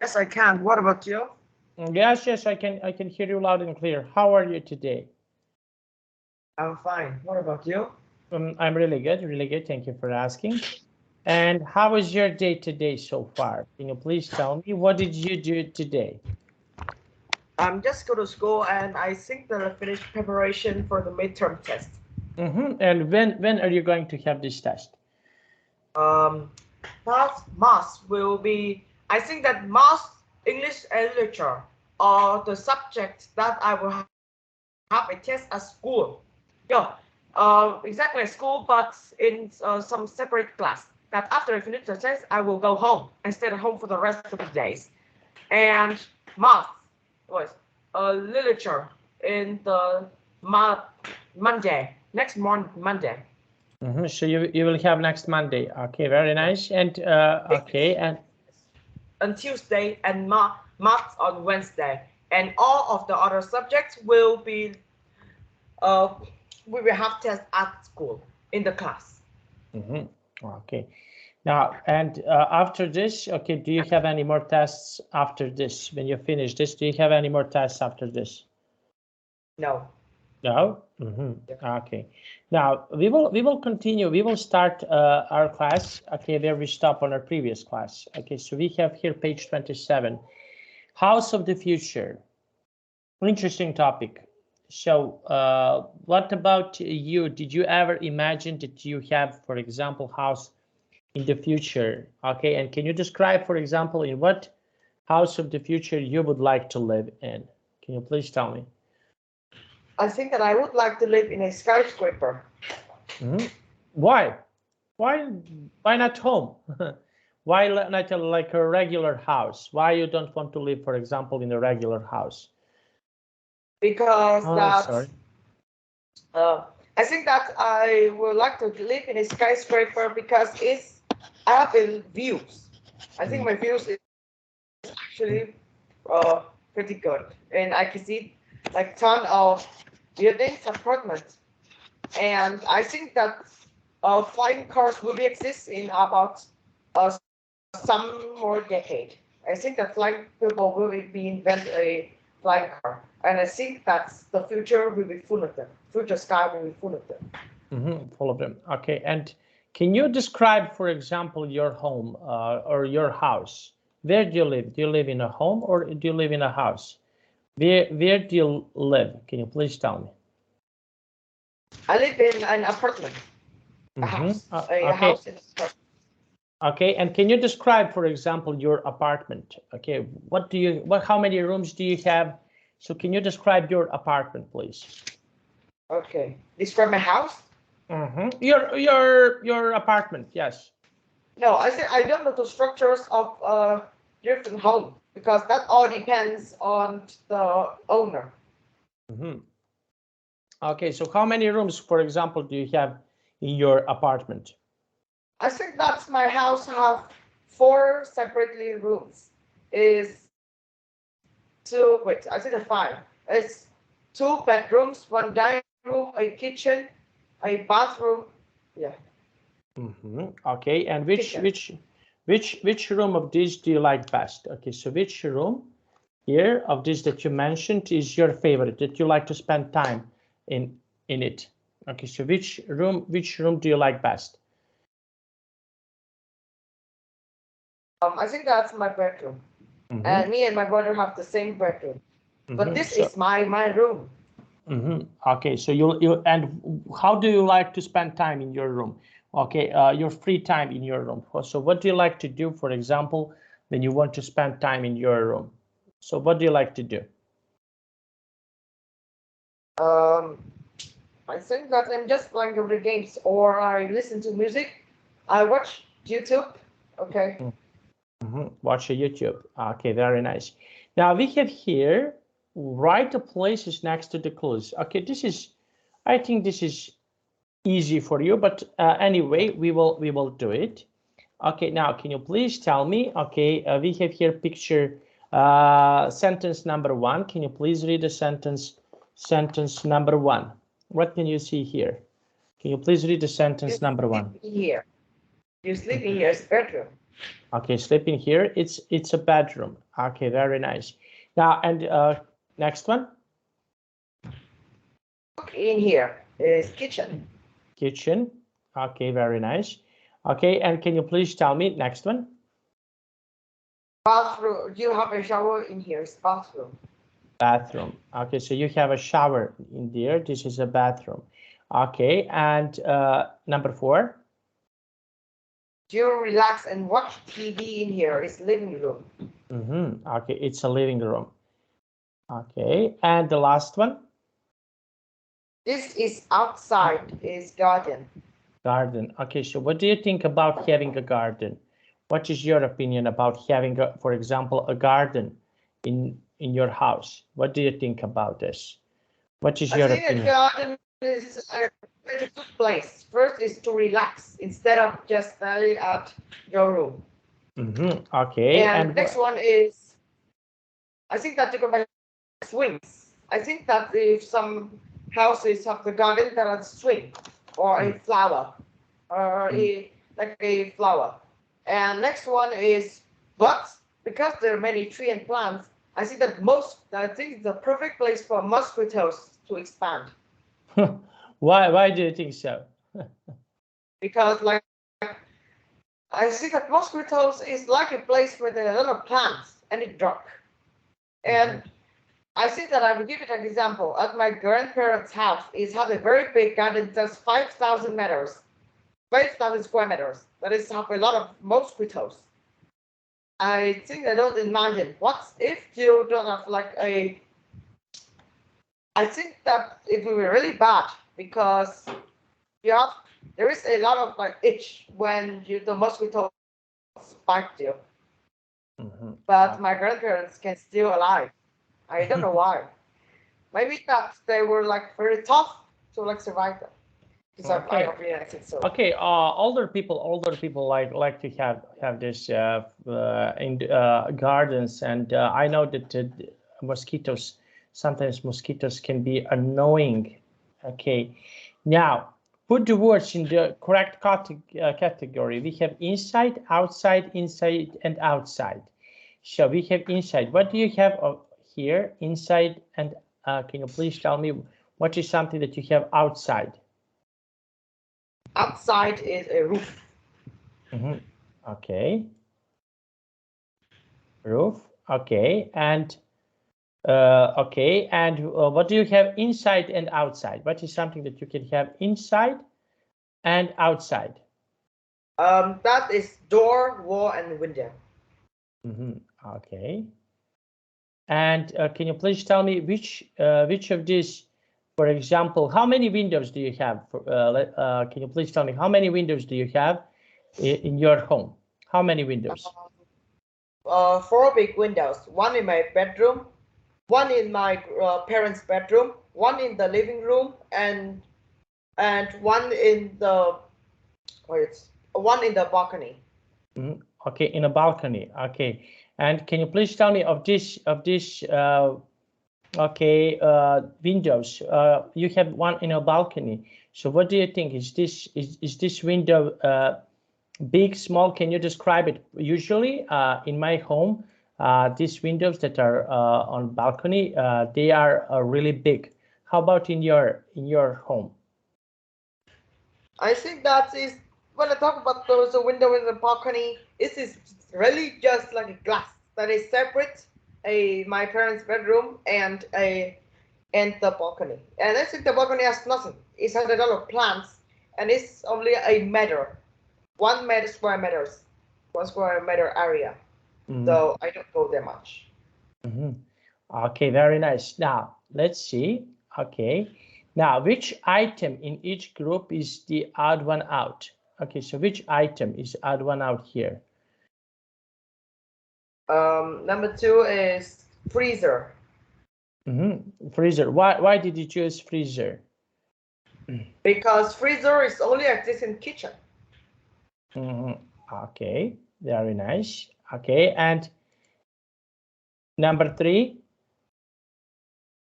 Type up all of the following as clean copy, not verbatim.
Yes, I can. What about you? Yes, yes, I can hear you loud and clear. How are you today? I'm fine. What about you? I'm really good, really good. Thank you for asking. And how was your day today so far? Can you please tell me what did you do today? I'm just go to school and I think that I finished preparation for the midterm test. And when are you going to have this test? Um, math will be. I think that math, English, and literature are the subjects that I will have a test at school. Yeah, exactly at school, but in some separate class. That after I finish the test, I will go home and stay at home for the rest of the days. And math was literature in the Monday, next Monday. So you will have next Monday. Okay, very Yeah. nice. And okay, and On Tuesday and math on Wednesday. And all of the other subjects will be, uh, we will have tests at school in the class. okay. Now, and after this, okay, do you have any more tests after this? When you finish this, do you have any more tests after this? No. No? Okay. Now we will continue. We will start our class, okay, where we stop on our previous class. Okay, so we have here page 27, House of the Future. Interesting topic. So what about you? Did you ever imagine that you have, for example, house in the future? Okay, and can you describe, for example, in what house of the future you would like to live in? Can you please tell me? I think that I would like to live in a skyscraper. Why? Why? Why not home? Why not like a regular house? Why you don't want to live, for example, in a regular house? Because Oh, that's, sorry. uh, I think that I would like to live in a skyscraper because I have views. I think my views is actually pretty good, and I can see like ton of buildings, apartments, and I think that flying cars will be exist in about some more decade. I think that flying people will be invent a flying car, and I think that's the future will be full of them. Future sky will be full of them. Full of them. Okay, and can you describe, for example, your home or your house? Where do you live? Do you live in a home or do you live in a house? Where do you live? Can you please tell me? I live in an apartment, a house, a Okay. house in a apartment. Okay, and can you describe, for example, your apartment? Okay, how many rooms do you have? So can you describe your apartment, please? Okay, describe my house. Your apartment, yes. No, I think I don't know the structures of different home because that all depends on the owner. Okay, so how many rooms, for example, do you have in your apartment? I think that's my house have four separately rooms. Is two wait, I think the five. It's two bedrooms, one dining room, a kitchen, a bathroom. Yeah, Okay, and kitchen. which room of these do you like best? Okay, so which room here of this that you mentioned is your favorite that you like to spend time in it? Okay, so which room do you like best? I think that's my bedroom, and me and my brother have the same bedroom. But this So is my room. okay, so you and how do you like to spend time in your room? Okay, your free time in your room. So what do you like to do, for example, when you want to spend time in your room? So what do you like to do? Um, I think that I'm just playing video games or I listen to music. I watch YouTube. Okay. Watch a YouTube. Okay, very nice. Now we have here, write the places next to the clues. Okay, I think this is easy for you, but anyway, we will do it. Okay, now can you please tell me? Okay, we have here picture sentence number 1. Can you please read the sentence number 1? What can you see here? Can you please read the You sentence number sleep 1? in here. You sleep in here is bedroom. Okay, sleeping here. It's a bedroom. Okay, very nice. Now, and next one. In here is kitchen. Kitchen. Okay, very nice. Okay, and can you please tell me next one? Bathroom. You have a shower in here. It's bathroom. Bathroom. Okay, so you have a shower in there. This is a bathroom. Okay, and number 4. You relax and watch TV in here. It's living room. Okay, it's a living room. Okay, and the last one? This is outside. Is garden. Garden. Okay, so what do you think about having a garden? What is your opinion about having, for example, a garden in your house? What do you think about this? What is your opinion? I think a garden is a very good place. First is to relax instead of just staring at your room. Okay. And next one is, I think that you can buy swings. I think that if some houses have the garden, there are swing or a flower or like a flower. And next one is, but because there are many trees and plants, I think it's the perfect place for mosquitoes to expand. Why do you think so? Because like I think that mosquitoes is like a place where there are a lot of plants and it's dark. And I think that I will give it an example. At my grandparents' house, it has a very big garden, just 5,000 meters, 5,000 square meters. That is have a lot of mosquitoes. I think I don't imagine what if you don't have like a. I think that it will be really bad because there is a lot of like itch when the mosquitoes bite you. But my grandparents can still alive. I don't know why. Maybe that they were like very tough to like survive them. Okay. I think so. Okay. Older people like to have this in gardens, and I know that mosquitoes sometimes can be annoying. Okay. Now put the words in the correct category. We have inside, outside, inside, and outside. So we have inside. What do you have here? Inside, and can you please tell me what is something that you have outside? Outside is a roof. Okay. Roof. Okay. And okay. And what do you have inside and outside? What is something that you can have inside and outside? That is door, wall, and window. Okay. And can you please tell me which of these, for example, how many windows do you have? Can you please tell me how many windows do you have in your home? How many windows? 4 big windows. One in my bedroom, one in my parents' bedroom, one in the living room, and one in the balcony. Okay, in a balcony. Okay, and can you please tell me of this windows? You have one in a balcony. So what do you think? Is this window big, small? Can you describe it? Usually, in my home, these windows that are on balcony, they are really big. How about in your home? I think that is when I talk about those window in the balcony. It is really just like a glass that is separate my parents' bedroom and the balcony. And I think the balcony has nothing. It has a lot of plants, and it's only a meter, 1 meter square meters, 1 square meter area. So I don't go there much. Okay, very nice. Now let's see. Okay, now which item in each group is the odd one out? Okay, so which item is odd one out here? Number 2 is freezer. Freezer. Why did you choose freezer? Because freezer is only exists in kitchen. Okay, very nice. Okay, and number 3.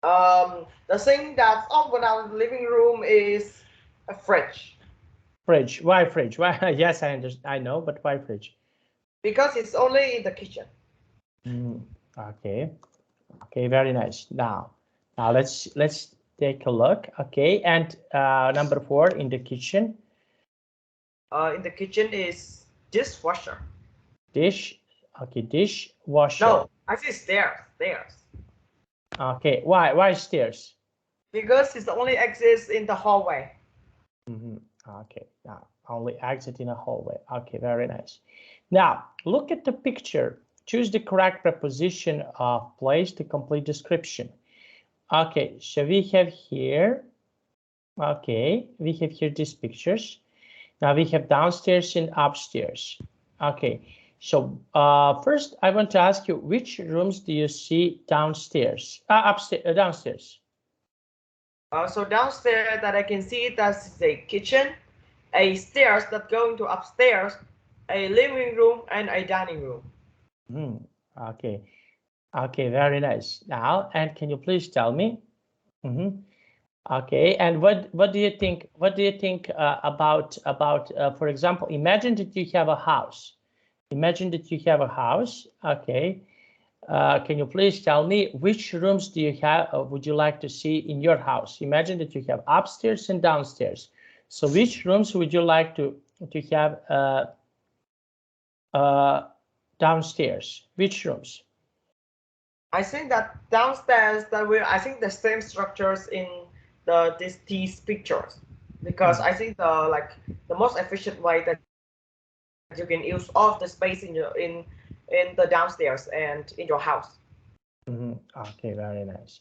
The thing that's up when our living room is a fridge. Fridge. Why fridge? Why? Yes, I understand. I know, but why fridge? because it's only in the kitchen. Okay. Okay, very nice. Now let's take a look. Okay, and number 4 in the kitchen. In the kitchen is dishwasher. Dishwasher. No, I see stairs. Okay, why stairs? Because it's only exists in the hallway. Okay, now only exit in a hallway. Okay, very nice. Now look at the picture. Choose the correct preposition of place to complete description. Okay, so we have here. Okay, we have here these pictures. Now we have downstairs and upstairs. Okay, so first I want to ask you, which rooms do you see downstairs? Upstairs, downstairs. So downstairs that I can see, that's a kitchen, a stairs that going to upstairs, a living room, and a dining room. Okay, okay, very nice. Now, and can you please tell me? Okay, and what do you think? What do you think about for example, imagine that you have a house. Imagine that you have a house. Okay, can you please tell me which rooms do you have? Would you like to see in your house? Imagine that you have upstairs and downstairs. So which rooms would you like to have downstairs? Which rooms? I think that downstairs that I think the same structures in these pictures, because I think the most efficient way that you can use all of the space in the downstairs and in your house. Okay, very nice.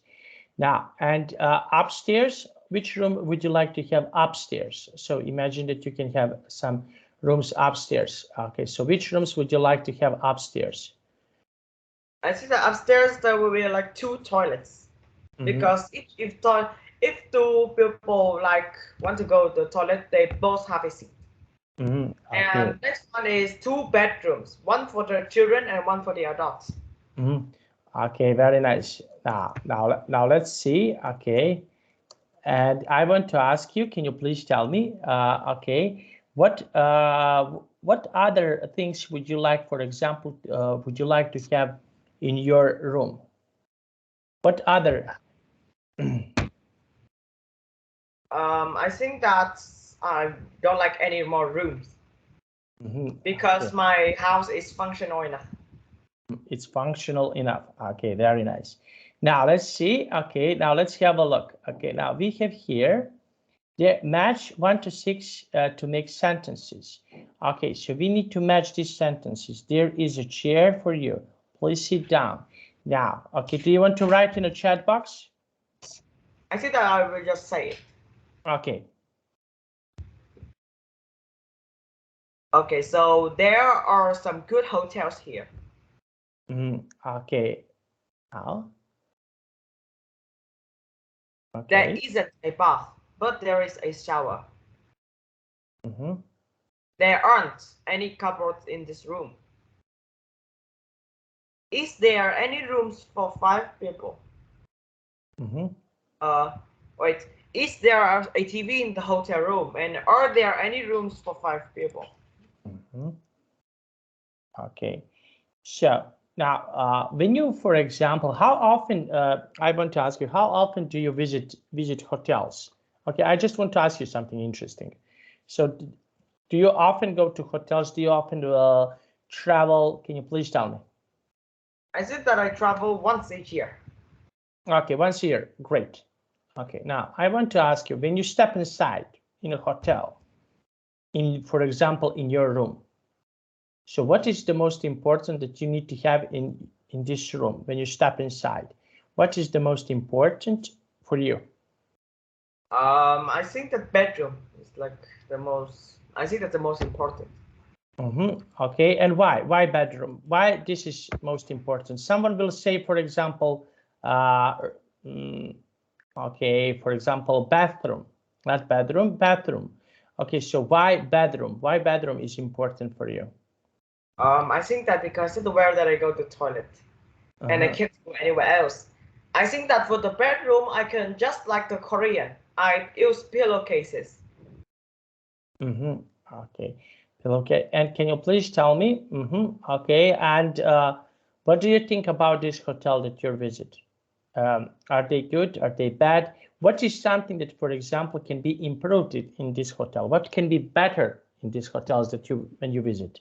Now, and upstairs, which room would you like to have upstairs? So imagine that you can have some rooms upstairs. Okay, so which rooms would you like to have upstairs? I think that upstairs there will be like 2 toilets, because if 2 people like want to go to the toilet, they both have a seat. Okay. And next one is 2 bedrooms, one for the children and one for the adults. Okay, very nice. Now let's see. Okay, and I want to ask you, can you please tell me? Okay, what other things would you like, for example, would you like to have in your room? What other? I think that I don't like any more rooms, because my house is functional enough. It's functional enough. Okay, very nice. Now let's see. Okay, now let's have a look. Okay, now we have here the match 1 to 6 to make sentences. Okay, so we need to match these sentences. There is a chair for you. Please sit down. Now, okay, do you want to write in a chat box? I think that I will just say it. Okay. Okay, so there are some good hotels here. Okay. Now. Okay. There isn't a bath, but there is a shower. There aren't any cupboards in this room. Is there any rooms for 5 people? Wait, is there a TV in the hotel room, and are there any rooms for 5 people? Okay, so now when you, for example, how often, I want to ask you, how often do you visit hotels? Okay, I just want to ask you something interesting. So do you often go to hotels? Do you often travel? Can you please tell me? I said that I travel once a year. Okay, once a year, great. Okay, now I want to ask you, when you step inside in a hotel, for example, in your room, so what is the most important that you need to have in this room when you step inside? What is the most important for you? I think that bedroom is like the most, I think that's the most important. Okay, and why? Why bedroom? Why this is most important? Someone will say, for example, okay, for example, bathroom, not bedroom, bathroom. Okay, so why bedroom? Why bedroom is important for you? I think that because of the where that I go to the toilet, and I can't go anywhere else. I think that for the bedroom, I can just like the Korean, I use pillowcases. Okay, Okay, and can you please tell me? Okay, and what do you think about this hotel that you visit? Are they good? Are they bad? What is something that, for example, can be improved in this hotel? What can be better in these hotels that when you visit?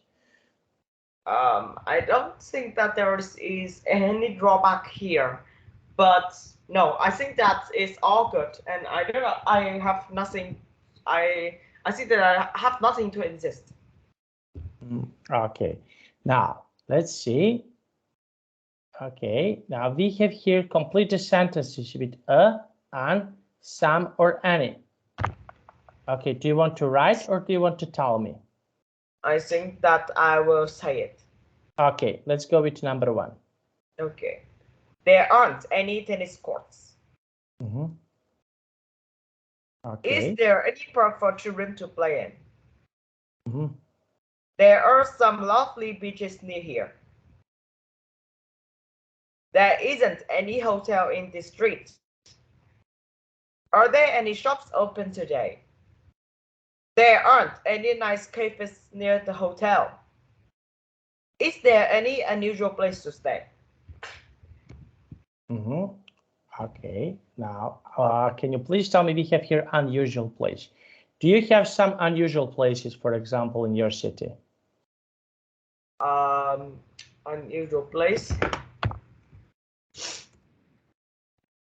I don't think that there is any drawback here, but no, I think that is all good, and I don't know. I have nothing. I think that I have nothing to insist. Okay, now let's see. Okay, now we have here complete the sentences with a, an, some, or any. Okay, do you want to write or do you want to tell me? I think that I will say it. Okay, let's go with number one. Okay. There aren't any tennis courts. Okay. Is there any park for children to play in? There are some lovely beaches near here. There isn't any hotel in this street. Are there any shops open today? There aren't any nice cafes near the hotel. Is there any unusual place to stay? Okay, now can you please tell me, we have here unusual place. Do you have some unusual places, for example, in your city? Unusual place.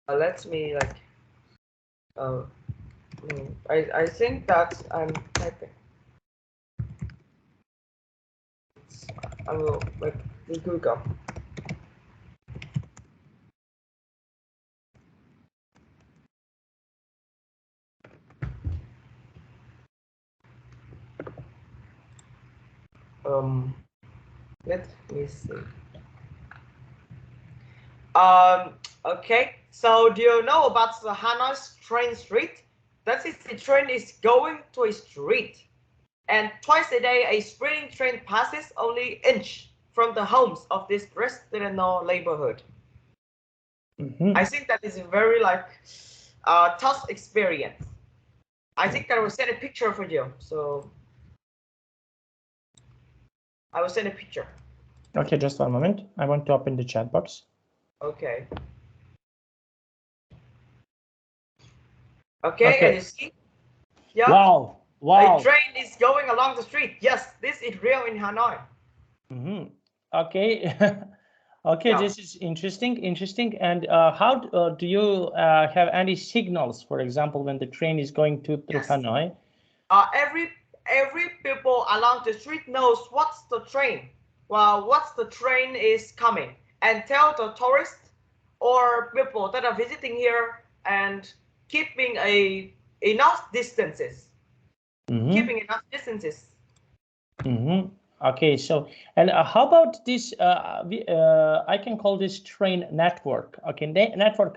Let me like. I think that I'm typing. I will like Google. Let me see. Okay. So do you know about the Hanoi's train street? That is, the train is going to a street, and twice a day a sprinting train passes only inch from the homes of this Brest-Delano neighborhood. I think that is a very like tough experience. I think I will send a picture for you. So I will send a picture. Okay, just one moment. I want to open the chat box. Okay. Okay, and you see? Yeah. Wow. A train is going along the street. Yes, this is real in Hanoi. Okay. Okay, yeah. This is interesting. And how do you have any signals, for example, when the train is going through Hanoi? Every people along the street knows what's the train. Well, what's the train is coming, and tell the tourists or people that are visiting here and keeping enough distances. Keeping enough distances. Okay, so and how about this? I can call this train network. Okay, network.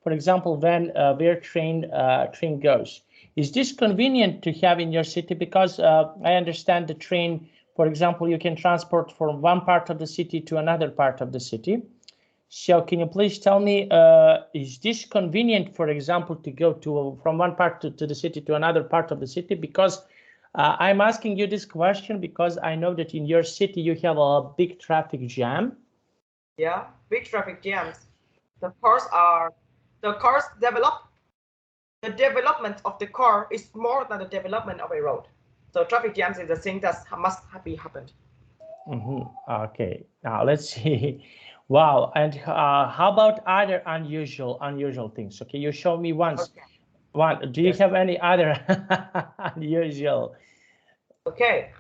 For example, when where train goes, is this convenient to have in your city? Because I understand the train. For example, you can transport from one part of the city to another part of the city. So can you please tell me, is this convenient, for example, to go from one part to the city to another part of the city? Because I'm asking you this question because I know that in your city you have a big traffic jam. Yeah, big traffic jams. The development of the car is more than the development of a road. So traffic jams is a thing that must be happened. Okay, now let's see. Wow, and how about other unusual things? Okay, you show me once. Okay. One. Do you have any other unusual? Okay.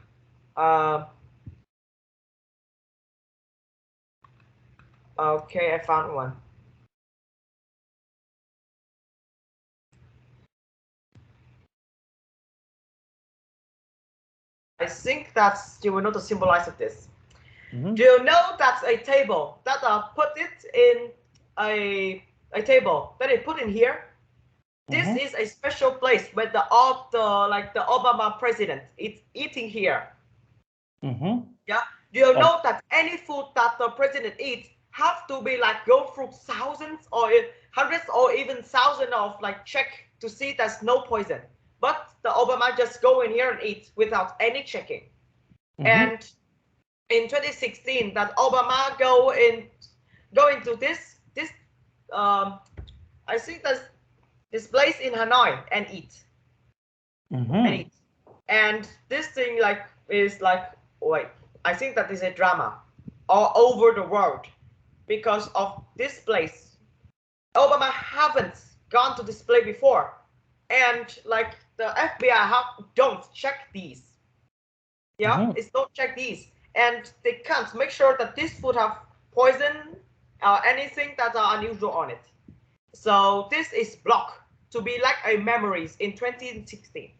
Okay, I found one. I think that's, you will know the symbolize of this. Do you know that's a table that put it in a table that is put in here? This is a special place where the Obama president is eating here. Yeah. Do you know that any food that the president eats have to be like go through thousands or hundreds or even thousands of like check to see there's no poison? But the Obama just go in here and eat without any checking. And in 2016, that Obama go into this I think that's this place in Hanoi and eat. And this thing like is like, wait, I think that is a drama all over the world because of this place. Obama haven't gone to this place before, and like the FBI don't check these. Yeah, it's don't check these, and they can't make sure that this food have poison or anything that are unusual on it. So this is blocked to be like a memories in 2016.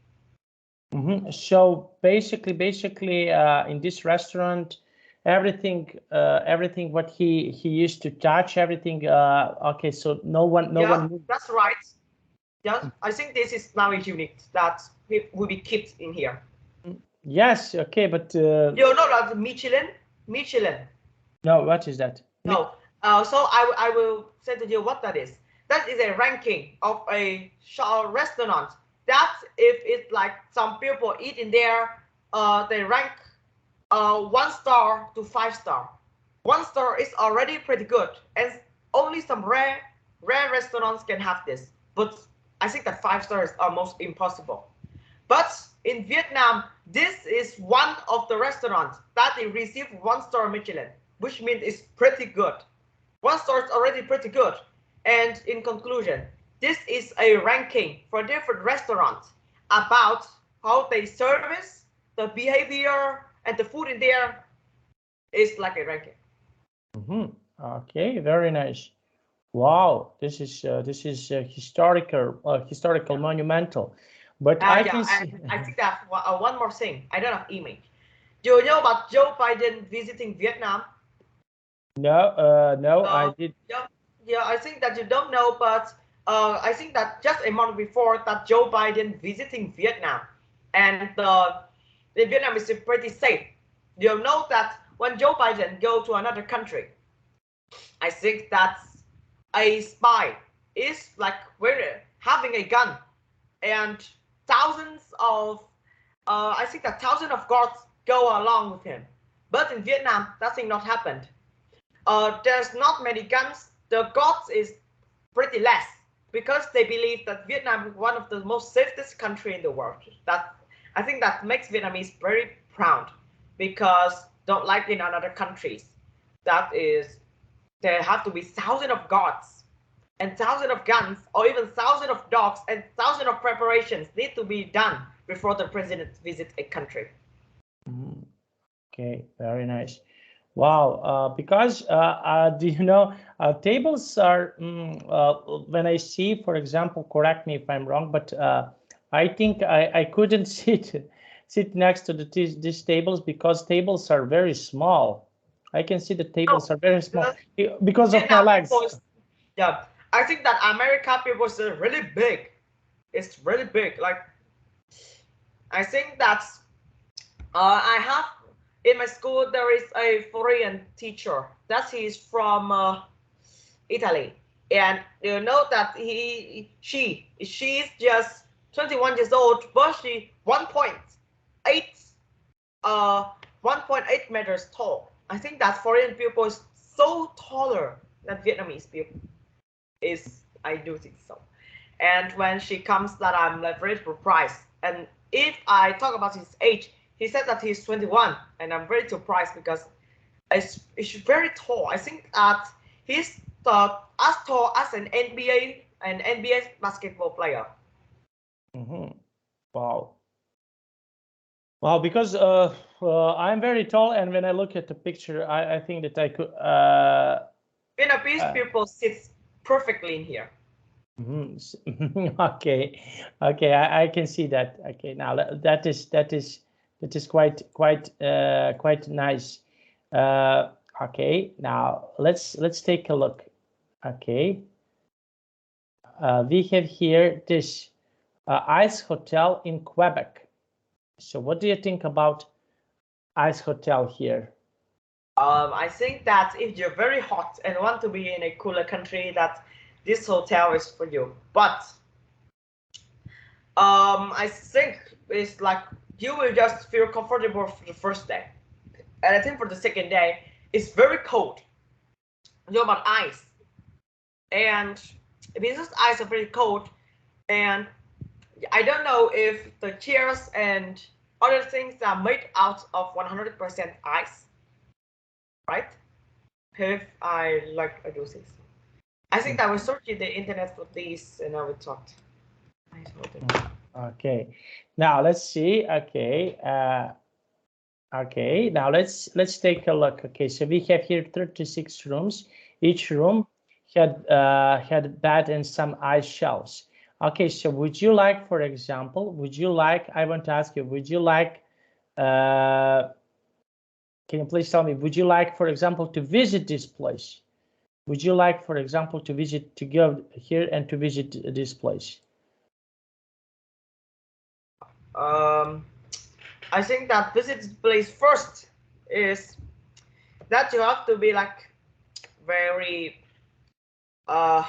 So basically, in this restaurant, everything what he used to touch, everything. Okay, so no one. That's right. Yeah, I think this is now unique that will be kept in here. Yes. Okay, but you know that Michelin. No, what is that? No. So I will say to you what that is. That is a ranking of a restaurant. That if it's like some people eat in there, they rank 1 star to 5 star. 1 star is already pretty good, and only some rare restaurants can have this. But I think that 5 stars are almost impossible. But in Vietnam, this is one of the restaurants that they received 1 star Michelin, which means it's pretty good. 1 star is already pretty good. And in conclusion, this is a ranking for different restaurants about how they service, the behavior, and the food in there is like a ranking. Okay, very nice. Wow, this is historical, monumental. But I can see. I think that one more thing. I don't have image. Do you know about Joe Biden visiting Vietnam? No, no, I did. Yeah, I think that you don't know, but I think that just a month before that Joe Biden visiting Vietnam, and Vietnam is pretty safe. You know that when Joe Biden go to another country, I think that a spy is like having a gun, and thousands of I think that thousands of guards go along with him. But in Vietnam, that thing not happened. There's not many guns. The guards is pretty less because they believe that Vietnam is one of the most safest country in the world. That I think that makes Vietnamese very proud because don't like in other countries. That is, there have to be thousands of guards and thousands of guns, or even thousands of dogs, and thousands of preparations need to be done before the president visits a country. Okay, very nice. Wow, because do you know, tables are, when I see, for example, correct me if I'm wrong, but I think I couldn't sit next to these tables because tables are very small. I can see the tables are very small because of my legs. Yeah, I think that America people is really big. It's really big. Like, I think that's I have in my school there is a foreign teacher that he's from Italy, and you know that she's just 21 years old, but she 1.8 meters tall. I think that foreign people is so taller than Vietnamese people. I do think so. And when she comes, that I'm like very surprised. And if I talk about his age, he said that he's 21, and I'm very surprised because it's very tall. I think that he's as tall as an NBA basketball player. Wow. Wow, because I'm very tall, and when I look at the picture, I think that I could. Vietnamese people sit perfectly in here. Okay, I can see that. Okay, now that is quite nice. Okay, now let's take a look. Okay, we have here this Ice Hotel in Quebec. So what do you think about Ice Hotel here? I think that if you're very hot and want to be in a cooler country, that this hotel is for you. But I think it's like you will just feel comfortable for the first day. And I think for the second day, it's very cold. You know about ice. And because ice are very cold, and I don't know if the chairs and other things are made out of 100% ice, right? If I like do this. I think I was searching the internet for this and I will talk. Okay, now let's see. Okay, okay. Now let's take a look. Okay, so we have here 36 rooms. Each room had bed and some ice shelves. Okay, so would you like, for example, I want to ask you, would you like, can you please tell me, would you like, for example, to visit this place? Would you like, for example, to go here and to visit this place? I think that visit place first is that you have to be like very I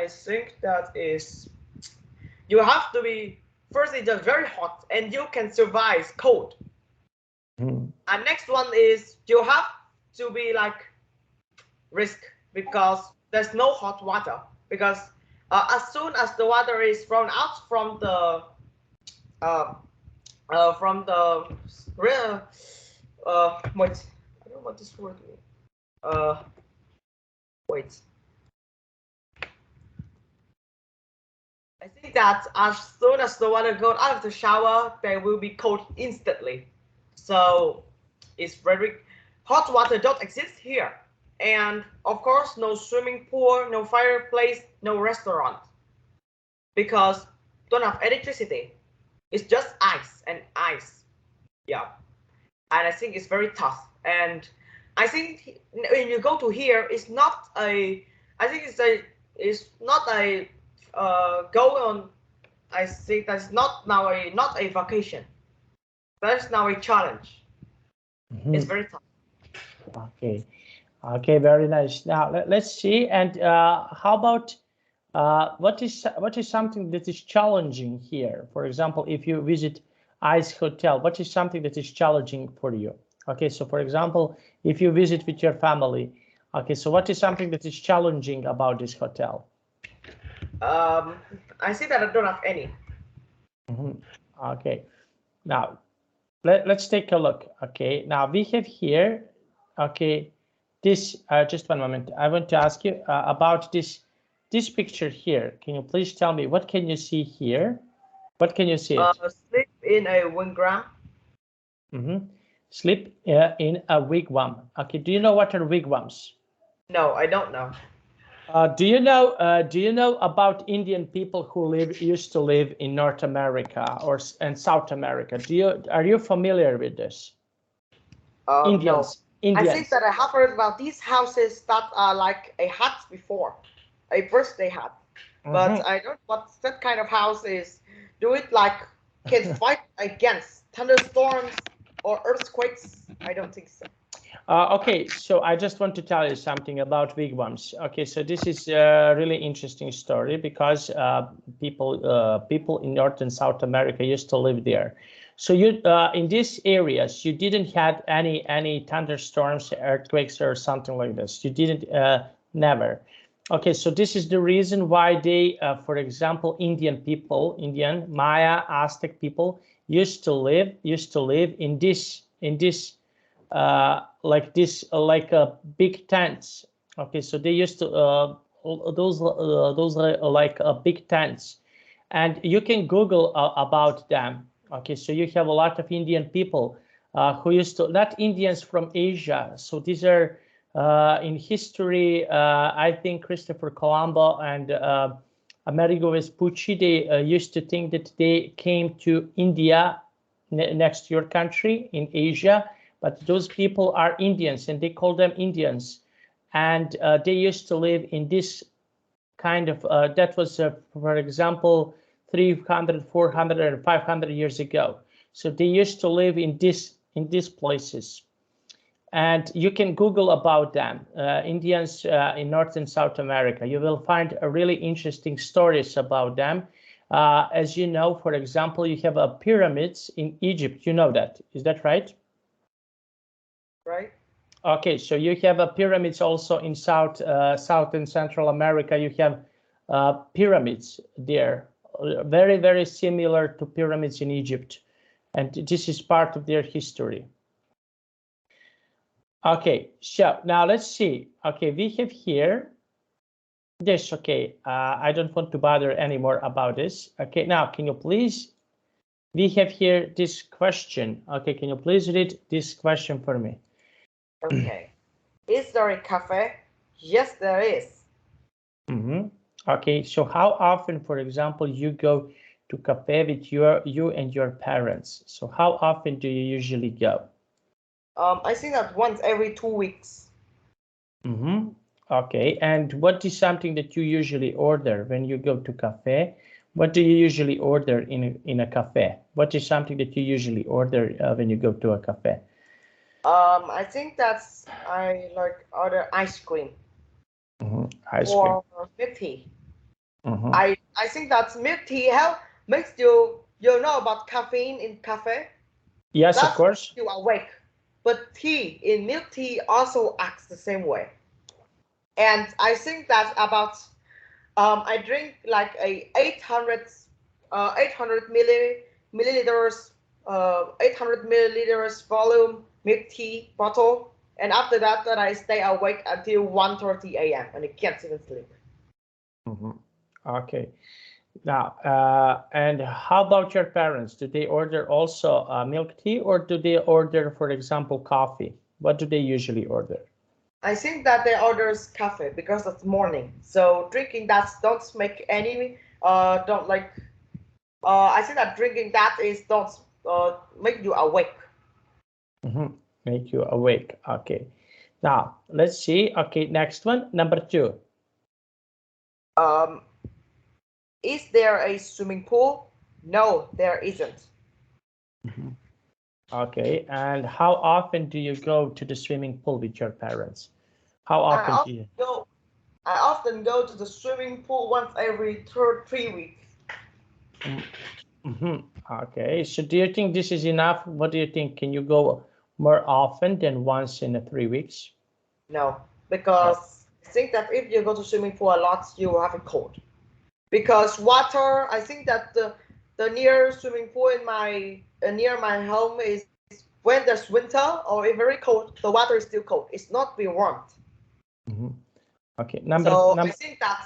think that is you have to be first it's just very hot and you can survive cold. And next one is you have to be like risk because there's no hot water because as soon as the water is thrown out from the wait, I don't know what this word means. Wait. I think that as soon as the water goes out of the shower, they will be cold instantly. So it's very hot water don't exist here. And of course, no swimming pool, no fireplace, no restaurant. Because don't have electricity. It's just ice and ice. Yeah. And I think it's very tough. And I think when you go to here, it's not a. I think it's not a go on. I think that's not a vacation. That's now a challenge. It's very tough. Okay, okay, very nice. Now let's see. And how about what is something that is challenging here? For example, if you visit Ice Hotel, what is something that is challenging for you? Okay, so for example, if you visit with your family, okay, so what is something that is challenging about this hotel? I see that I don't have any. Okay, now let's take a look. Okay, now we have here, okay, this, just one moment. I want to ask you about this picture here. Can you please tell me, what can you see here? What can you see? Sleep in a wigwam. Sleep in a wigwam. Okay, do you know what are wigwams? No, I don't know. Do you know about Indian people who used to live in North America and South America? Are you familiar with this? Indians. No. I think that I have heard about these houses that are like a hut before, a birthday hut. But I don't know what that kind of house is. Do it like can fight against thunderstorms or earthquakes? I don't think so. Okay, so I just want to tell you something about wigwams. Okay, so this is a really interesting story because people in North and South America used to live there. So you in these areas you didn't have any thunderstorms, earthquakes, or something like this. You didn't never. Okay, so this is the reason why they, for example, Indian Maya, Aztec people used to live in this like big tents. Okay, so they used to those like big tents, and you can Google about them. Okay, so you have a lot of Indian people who used to, not Indians from Asia. So these are in history, I think Christopher Colombo and Amerigo Vespucci, they used to think that they came to India next to your country in Asia, but those people are Indians and they call them Indians. And they used to live in this kind of, that was, for example, 300, 400, and 500 years ago. So they used to live in these places. And you can Google about them, Indians in North and South America. You will find really interesting stories about them. As you know, for example, you have pyramids in Egypt. You know that. Is that right? Right. Okay, so you have pyramids also in South and Central America. You have pyramids there, very, very similar to pyramids in Egypt. And this is part of their history. Okay, so now let's see. Okay, we have here this. Okay, I don't want to bother anymore about this. Okay, now can you please, we have here this question. Okay, can you please read this question for me? Okay. Is there a cafe? Yes, there is. Okay, so how often, for example, you go to cafe with you and your parents? So how often do you usually go? I think that once every 2 weeks. Okay, and what is something that you usually order when you go to cafe? What do you usually order in a cafe? What is something that you usually order when you go to a cafe? I think that's I like order ice cream Ice cream. or milk tea. Mm-hmm. I think that's milk tea help makes you know about caffeine in cafe. Yes, of That's course. you awake. But tea in milk tea also acts the same way. And I think that's about I drink like a 800 milliliters 800 milliliters volume milk tea bottle, and after that I stay awake until 1:30 a.m. and I can't even sleep. Okay. Now, and how about your parents? Do they order also milk tea, or do they order, for example, coffee? What do they usually order? I think that they orders coffee because it's morning. So drinking that don't make any don't like I think that drinking that is don't make you awake. Make you awake. Okay. Now, let's see. Okay, next one, number 2. Um, is there a swimming pool? No, there isn't. Okay, and how often do you go to the swimming pool with your parents? How I often do often you? go. I often go to the swimming pool once every 3 weeks. Okay, so do you think this is enough? What do you think? Can you go more often than once in 3 weeks? No, Oh. because I think that if you go to swimming pool a lot, you will have a cold. Because water, I think that the near swimming pool in my near my home is when there's winter or it's very cold, the water is still cold. It's not being warmed. Okay, So I number. think that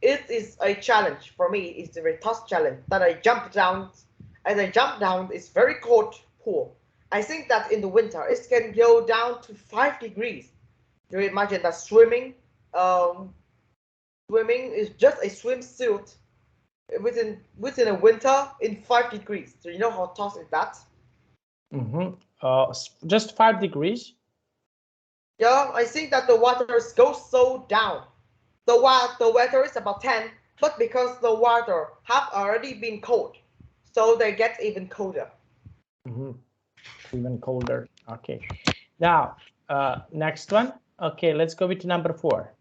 it is a challenge for me. It's a very tough challenge that I jump down. As I jump down, it's very cold pool. I think that in the winter it can go down to 5 degrees. Do you imagine that swimming? Swimming is just a swimsuit within a winter in 5 degrees. Do you know how tough is that? Just 5 degrees. Yeah, I think that the water goes so down. The weather is about 10, but because the water have already been cold, so they get even colder. Even colder. Okay. Now, next one. Okay, let's go with number 4.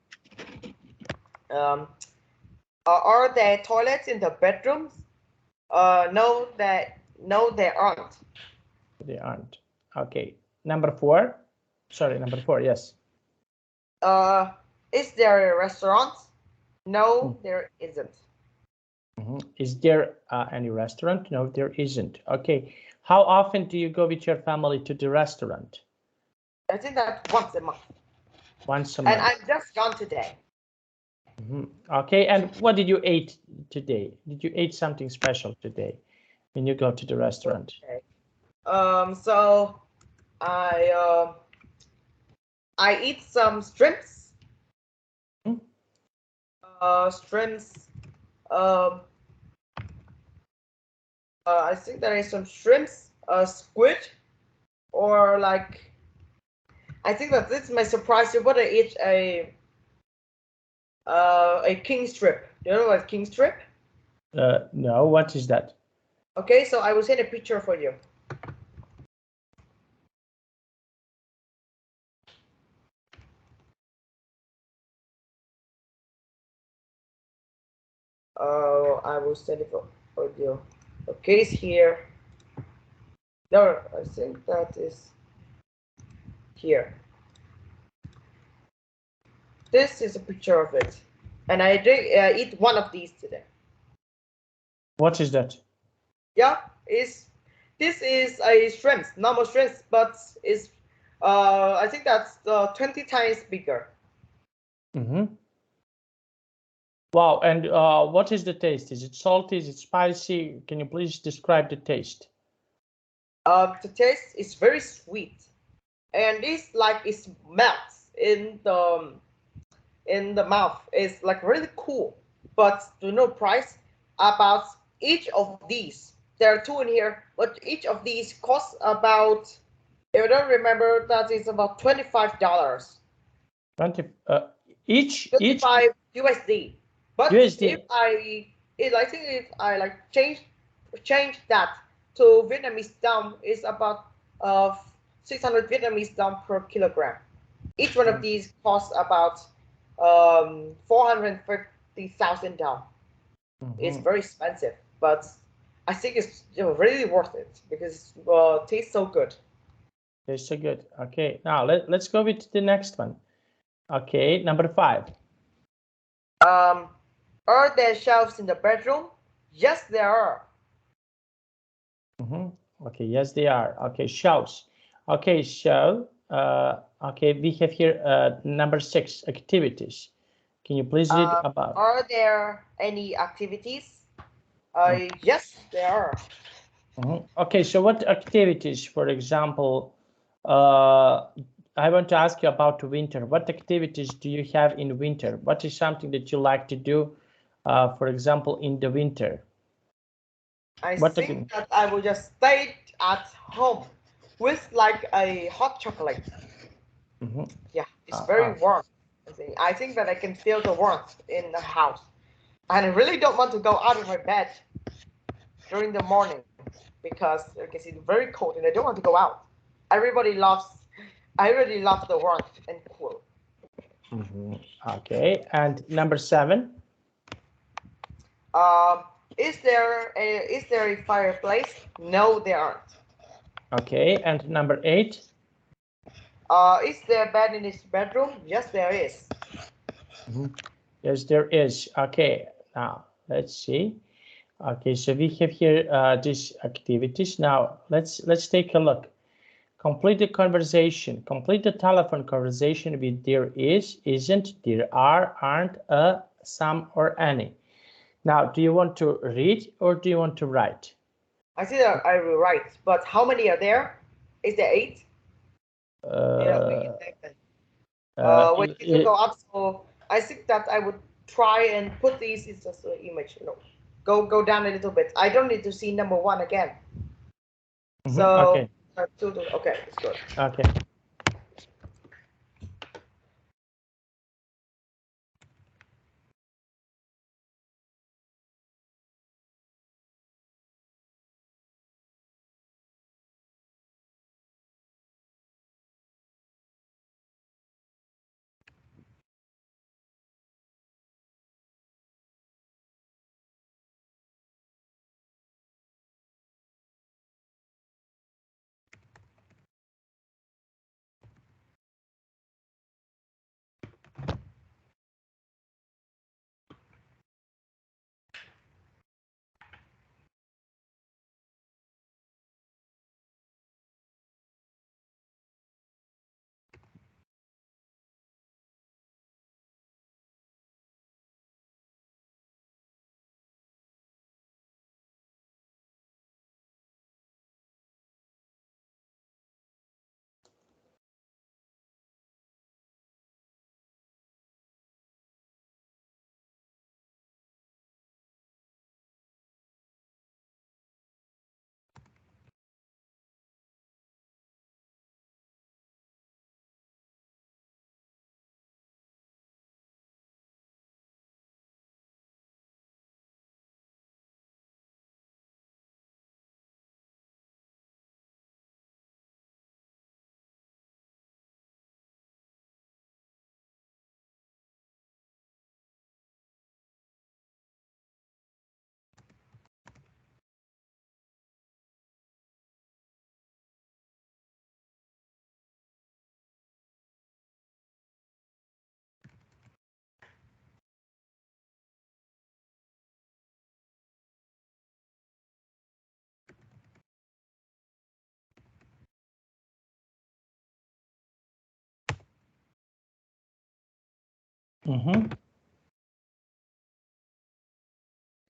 Um, are there toilets in the bedrooms? No, they aren't. They aren't. Okay. Number 4. Sorry, number 4. Yes. Is there a restaurant? No, there isn't. Is there any restaurant? No, there isn't. Okay. How often do you go with your family to the restaurant? I think that once a month. Once a And month. I'm just gone today. Okay. And what did you eat today? Did you eat something special today when you go to the restaurant? Okay. So I eat some shrimps. Shrimps. Um, I think there is some shrimps, squid, or like. I think that this may surprise you, but I eat a king strip. Do you know what king strip? No. What is that? Okay, so I will send a picture for you. I will send it for. audio. Okay, it's here. No, I think that is here. This is a picture of it, and I eat one of these today. What is that? Yeah, this is a shrimp, normal shrimp, but is I think that's 20 times bigger. Mm-hmm. Wow, and what is the taste? Is it salty? Is it spicy? Can you please describe the taste? The taste is very sweet, and it's like it melts in the mouth. It's like really cool, but to know price about each of these. There are two in here, but each of these costs about. If I don't remember, that is about $25. 20 each 25 USD. But USD. I think if I like change that to Vietnamese dong, is about 600 Vietnamese dong per kilogram. Each one of these costs about 450,000 dong. It's very expensive, but I think it's really worth it because it tastes so good. Tastes so good. Okay, now let's go with the next one. Okay, number 5. Are there shelves in the bedroom? Yes, there are. Okay, yes, they are. Okay, shelves. Okay, so okay, we have here number 6, activities. Can you please read about? Are there any activities? Yes, there are. Okay, so what activities, for example, I want to ask you about winter. What activities do you have in winter? What is something that you like to do, for example, in the winter? I think that I will just stay at home with like a hot chocolate. Yeah, it's very warm. I think that I can feel the warmth in the house. And I really don't want to go out of my bed during the morning because like I it's very cold and I don't want to go out. Everybody loves, I really love the warmth and cool. Okay, and number 7. Is there a fireplace? No, there aren't. Okay, and number 8. Is there a bed in his bedroom? Yes, there is. Yes, there is. Okay, now let's see. Okay, so we have here these activities. Now let's take a look. Complete the conversation. Complete the telephone conversation with there is, isn't, there are, aren't, some, or any. Now, do you want to read or do you want to write? I see that I will write, but how many are there? Is there 8? When you go up, so I think that I would try and put these. It's just an image. No, go down a little bit. I don't need to see number 1 again. So Okay. Okay, it's good. Okay.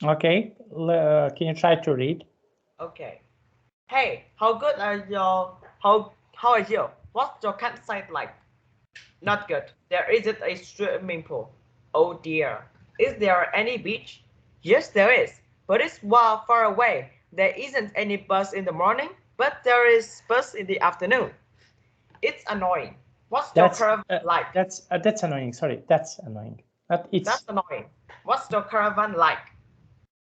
Okay, can you try to read? Okay. Hey, how good are your how are you? What's your campsite like? Not good. There isn't a swimming pool. Oh dear. Is there any beach? Yes, there is, but it's far away. There isn't any bus in the morning, but there is bus in the afternoon. It's annoying. What's your caravan like? That's annoying. Sorry, that's annoying. That's annoying. What's your caravan like?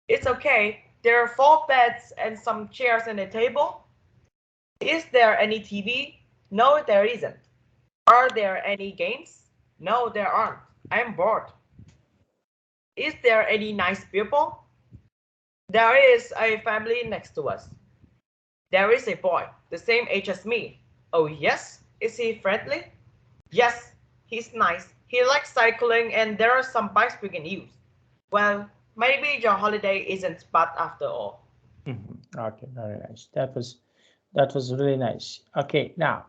It's okay. There are 4 beds and some chairs and a table. Is there any TV? No, there isn't. Are there any games? No, there aren't. I'm bored. Is there any nice people? There is a family next to us. There is a boy, the same age as me. Oh, yes? Is he friendly? Yes, he's nice. He likes cycling and there are some bikes we can use. Well, maybe your holiday isn't bad after all. Okay, very nice. That was really nice. Okay, now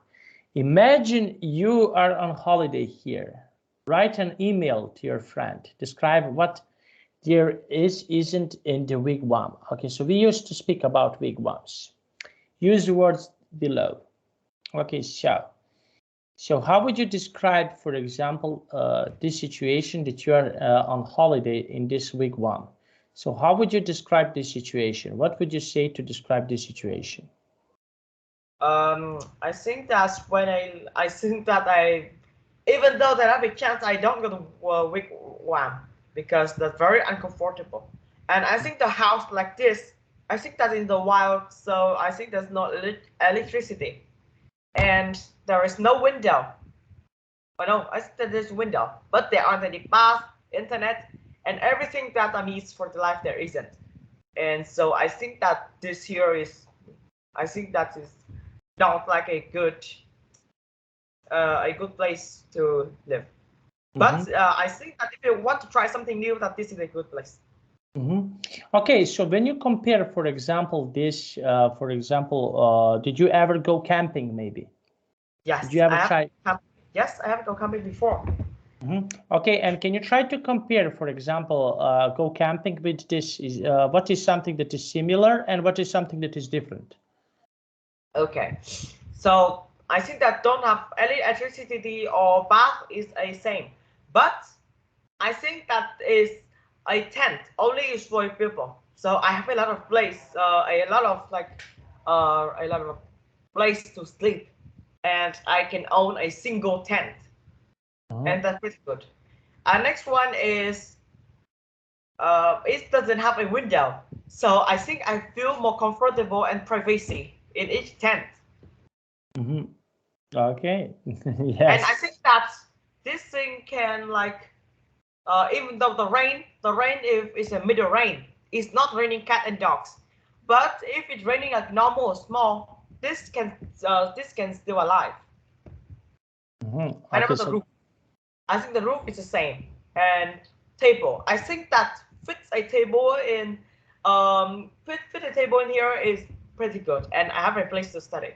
imagine you are on holiday here. Write an email to your friend. Describe what there isn't in the wigwam. Okay, so we used to speak about wigwams. Use the words below. Okay, so how would you describe, for example, this situation that you are on holiday in this wigwam? So how would you describe this situation? What would you say to describe this situation? I think that's when I think that even though that I have a chance, I don't go to wigwam because that's very uncomfortable. And I think the house like this, I think that in the wild, so I think there's no electricity, and there is no window. Oh no, I think that there's a window, but there aren't any bath, internet, and everything that I need for the life there isn't. And so I think that this here is, I think that is not like a good place to live. But I think that if you want to try something new, that this is a good place. Okay, so when you compare, for example, this, did you ever go camping maybe? Yes. Did you ever try? Yes, I have gone camping before. Okay, and can you try to compare, for example, go camping with this? What is something that is similar and what is something that is different? Okay, so I think that don't have any electricity or bath is a same, but I think that is a tent only is for people. So I have a lot of place, a lot of place to sleep, and I can own a single tent, and that's pretty good. Next one is it doesn't have a window, so I think I feel more comfortable and privacy in each tent. Okay. Yes. And I think that this thing can even though the rain if it's a middle rain, it's not raining cat and dogs. But if it's raining like normal or small, this can still alive. Okay, And about the roof, I think the roof is the same. And table, I think that fits a table in fit a table in here is pretty good, and I have a place to study.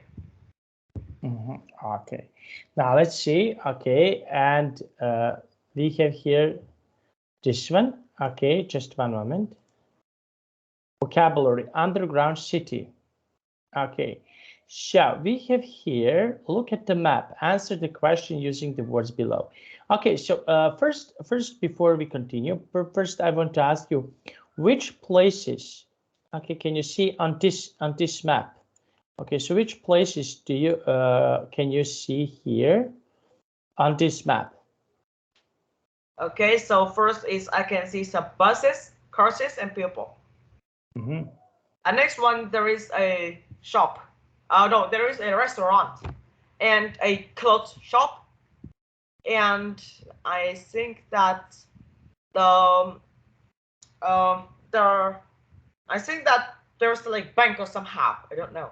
Okay, now let's see. Okay, and we have here this one. Okay, just one moment. Vocabulary: underground city. Okay, so we have here, look at the map, answer the question using the words below. Okay, so first before we continue, first I want to ask you, which places, okay, can you see on this map? Okay, so which places do you can you see here on this map? Okay, so first is I can see some buses, cars, and people. And next one, there is a shop. No, there is a restaurant and a clothes shop. And I think that I think that there's like bank or somehow, I don't know.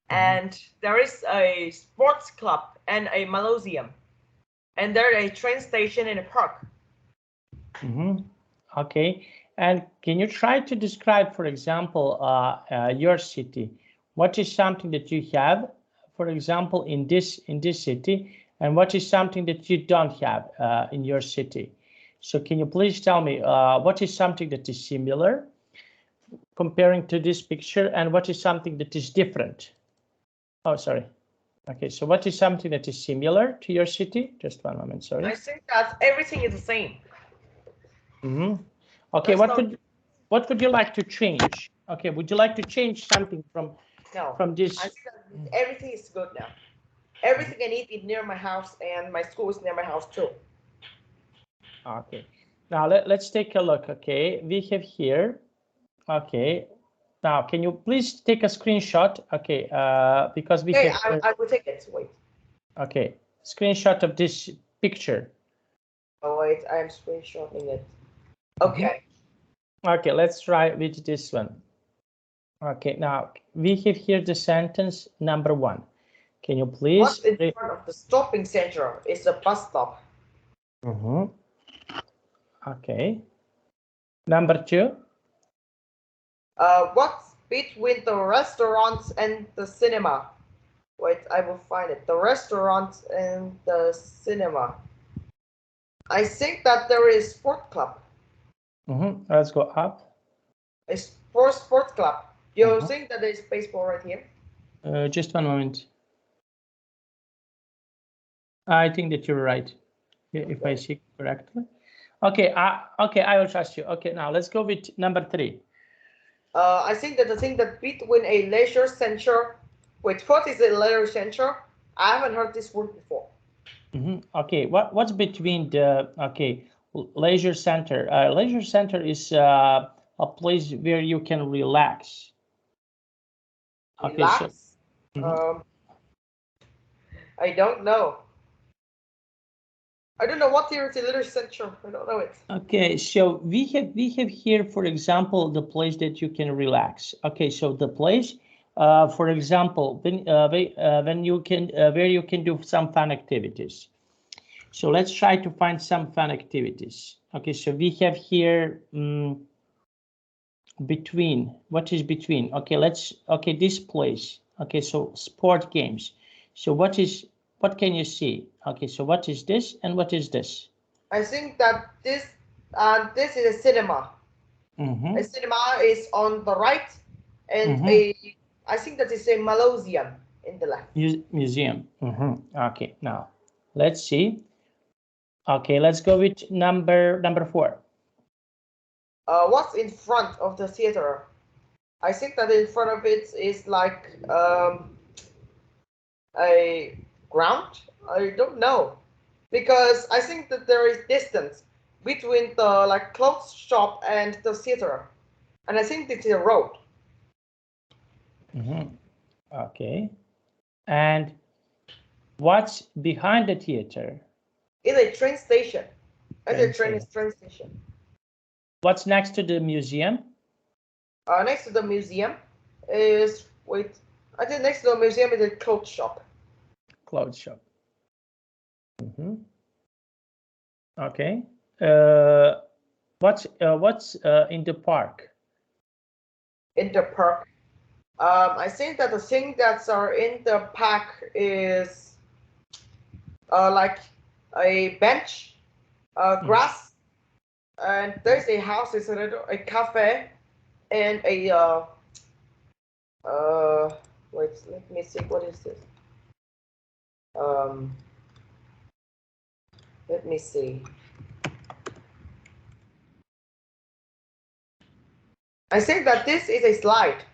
And there is a sports club and a museum. And there is a train station and a park. Okay, and can you try to describe, for example, your city? What is something that you have, for example, in this city, and what is something that you don't have in your city? So can you please tell me what is something that is similar comparing to this picture, and what is something that is different? Oh, sorry. Okay, so what is something that is similar to your city? Just one moment, sorry. I think that everything is the same. Okay, what would you like to change? Okay, would you like to change something from this? I think that everything is good now. Everything I need is near my house, and my school is near my house too. Okay, now let's take a look. Okay, we have here. Okay, now can you please take a screenshot? Okay, because we have. I will take it. Wait. Okay, screenshot of this picture. Oh wait, I am screenshotting it. Okay. Okay, let's try with this one. Okay, now we have here the sentence number 1. Can you please? What's in front of the stopping center is a bus stop. Okay. Number 2. What's between the restaurant and the cinema? Wait, I will find it. The restaurant and the cinema. I think that there is sport club. Let's go up. A sport club. You think that there is baseball right here? Just one moment. I think that you're right. If I see correctly. Okay. Okay, I will trust you. Okay, now let's go with number 3. I think that between a leisure center. Wait, what is a leisure center? I haven't heard this word before. Okay, what's between the leisure center? Leisure center is a place where you can relax. Relax? I don't know. I don't know what here is the leisure center. I don't know it. Okay, so we have here, for example, the place that you can relax. Okay, so the place, for example, when you can where you can do some fun activities. So let's try to find some fun activities. Okay, so we have here between. What is between? Okay, this place. Okay, so sport games. So what can you see? Okay, so what is this and what is this? I think that this is a cinema. A cinema is on the right, and I think that is a museum in the left. Museum. Okay, now let's see. Okay, let's go with number 4. What's in front of the theater? I think that in front of it is like a ground. I don't know, because I think that there is distance between the clothes shop and the theater, and I think it's a road. Okay, and what's behind the theater? It's a train station. It's a train station. What's next to the museum? Next to the museum is I think next to the museum is a clothes shop. Clothes shop. Okay. What's in the park? In the park, I think that the thing that are in the park is like a bench, grass, and there's a house, is a cafe, and a wait, let me see, what is this? Let me see. I think that this is a slide.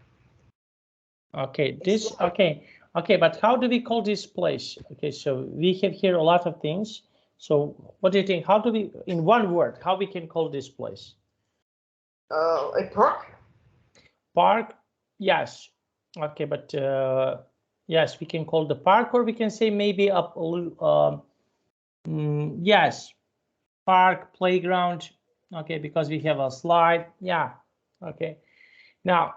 Okay, this okay, but how do we call this place? Okay, so we have here a lot of things. So what do you think? How do we, in one word, how we can call this place? A park? Park, yes. Okay, but yes, we can call the park, or we can say maybe a little, yes, park, playground. Okay, because we have a slide. Yeah. Okay. Now,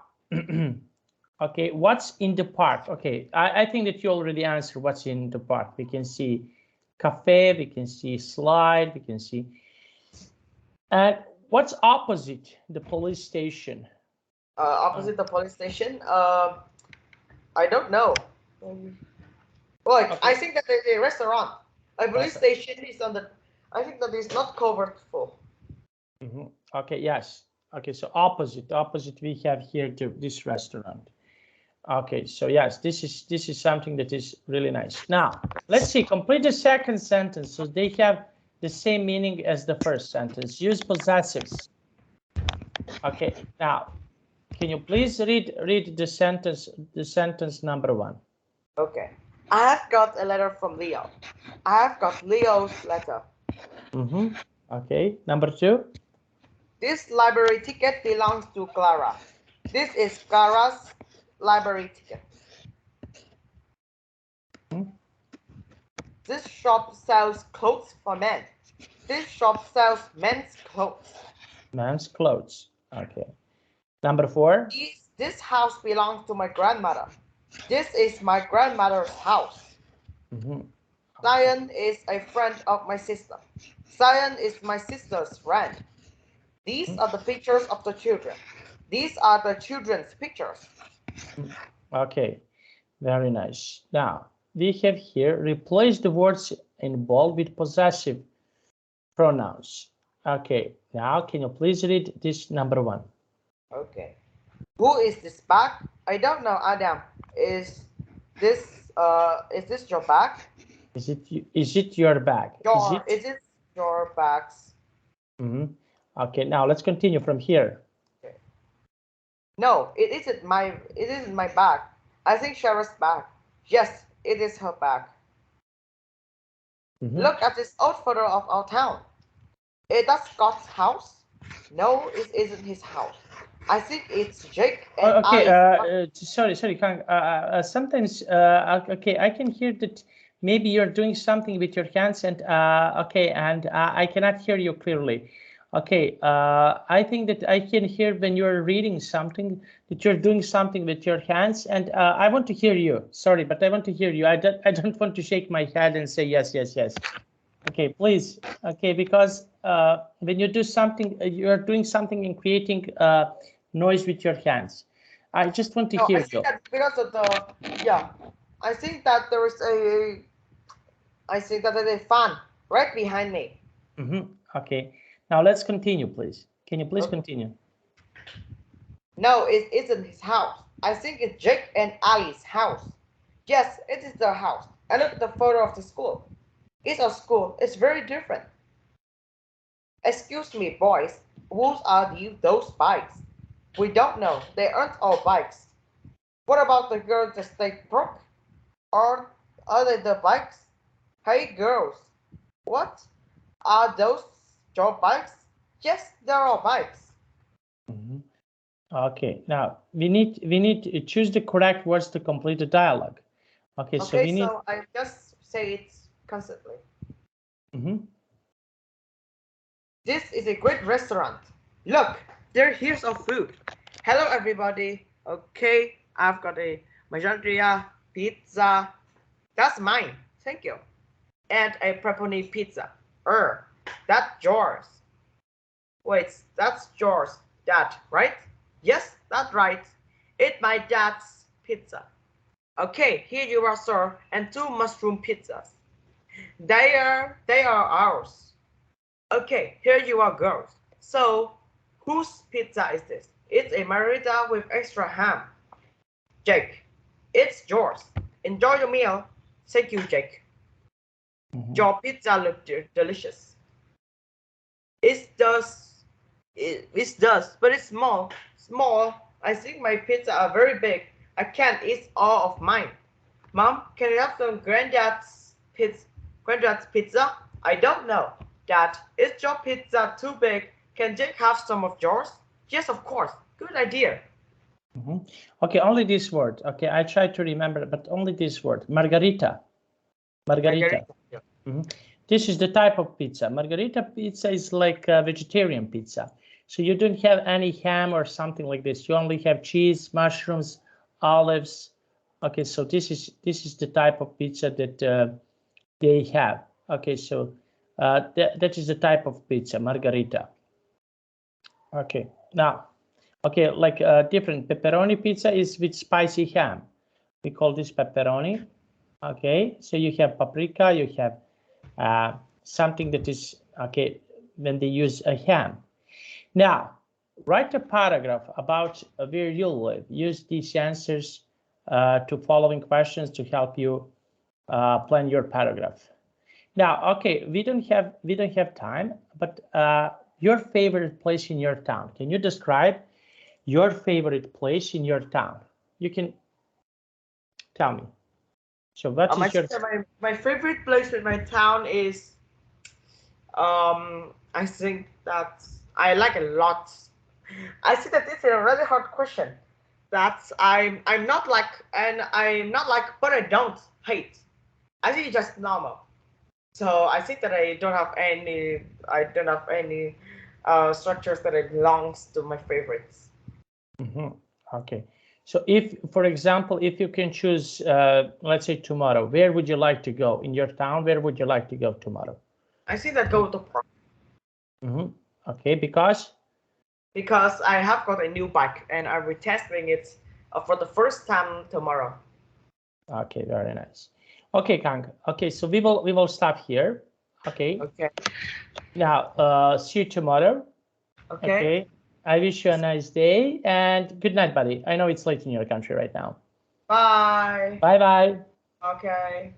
okay, what's in the park? Okay, I think that you already answered what's in the park. We can see cafe, we can see slide, we can see. And what's opposite the police station? Opposite the police station? I don't know. Well, okay. I think that there's a restaurant. I believe station is on the. I think that is not covered full. Okay, yes. Okay, so opposite we have here this restaurant. Okay, so yes, this is something that is really nice. Now, let's see, complete the second sentence. So they have the same meaning as the first sentence. Use possessives. Okay, now, can you please read the sentence number 1? Okay. I have got a letter from Leo. I have got Leo's letter. Okay, number 2. This library ticket belongs to Clara. This is Clara's library ticket. This shop sells clothes for men. This shop sells men's clothes. Men's clothes. Okay. Number 4. This house belongs to my grandmother. This is my grandmother's house. Zion is a friend of my sister. Zion is my sister's friend. These are the pictures of the children. These are the children's pictures. Okay, very nice. Now, we have here replace the words in bold with possessive pronouns. Okay, now can you please read this number 1? Okay. Who is this bag? I don't know, Adam. Is this your bag? Is it your bag? Is it your bags? Okay, now let's continue from here. Okay. No, it isn't my bag. I think Shara's bag. Yes, it is her bag. Look at this old photo of our town. Is that Scott's house? No, it isn't his house. I think it's Jake and sorry, Khang. Sometimes, okay, I can hear that maybe you're doing something with your hands, and I cannot hear you clearly. Okay, I think that I can hear when you're reading something that you're doing something with your hands, and I want to hear you. Sorry, but I want to hear you. I don't want to shake my head and say yes, yes, yes. Okay, please. Okay, because when you do something, you're doing something and creating noise with your hands. I just want to hear you. I think that because of I think that there is a fan right behind me. Okay, now let's continue, please. Can you please continue? No, it isn't his house. I think it's Jake and Ali's house. Yes, it is their house. I look at the photo of the school. It's a school. It's very different. Excuse me, boys. Whose are those bikes? We don't know. They aren't all bikes. What about the girls that stay broke? Are they the bikes? Hey, girls. What? Are those your bikes? Yes, they're all bikes. Okay, now we need to choose the correct words to complete the dialogue. Okay, so we need. So I just say it constantly. This is a great restaurant. Look, here's our food. Hello, everybody. Okay, I've got a Maggiore pizza. That's mine. Thank you. And a pepperoni pizza. That's yours. Wait, that's yours, Dad, right? Yes, that's right. It's my dad's pizza. Okay, here you are, sir, and 2 mushroom pizzas. They are ours. Okay, here you are, girls. So, whose pizza is this? It's a margarita with extra ham. Jake, it's yours. Enjoy your meal. Thank you, Jake. Your pizza looks delicious. It does, but it's small. I think my pizza are very big. I can't eat all of mine. Mom, can you have some Granddad's pizza? I don't know. Dad, is your pizza too big? Can Jake have some of yours? Yes, of course. Good idea. Okay, only this word. Okay, I try to remember, but only this word. Margarita. Margarita. This is the type of pizza. Margarita pizza is like a vegetarian pizza. So you don't have any ham or something like this. You only have cheese, mushrooms, olives. Okay, so this is the type of pizza that they have. Okay, so that is the type of pizza, margarita. Okay, now, okay, like different pepperoni pizza is with spicy ham. We call this pepperoni. Okay, so you have paprika, you have something that is, okay, when they use a ham. Now, write a paragraph about where you live. Use these answers to following questions to help you plan your paragraph. Now, okay, we don't have time, but your favorite place in your town. Can you describe your favorite place in your town? You can tell me. So what is your... My favorite place in my town is I think that I like a lot. I see that this is a really hard question. That I'm not like, and I'm not like, but I don't hate. I think it's just normal. So I think that I don't have any structures that it belongs to my favorites. Okay. So if, for example, if you can choose, let's say tomorrow, where would you like to go in your town? Where would you like to go tomorrow? I think that go to park. Okay, because I have got a new bike and I'll be testing it for the first time tomorrow. Okay, very nice. Okay, Khang. Okay, so we will stop here. Okay. Okay. Now, see you tomorrow. Okay. I wish you a nice day and good night, buddy. I know it's late in your country right now. Bye. Bye bye. Okay.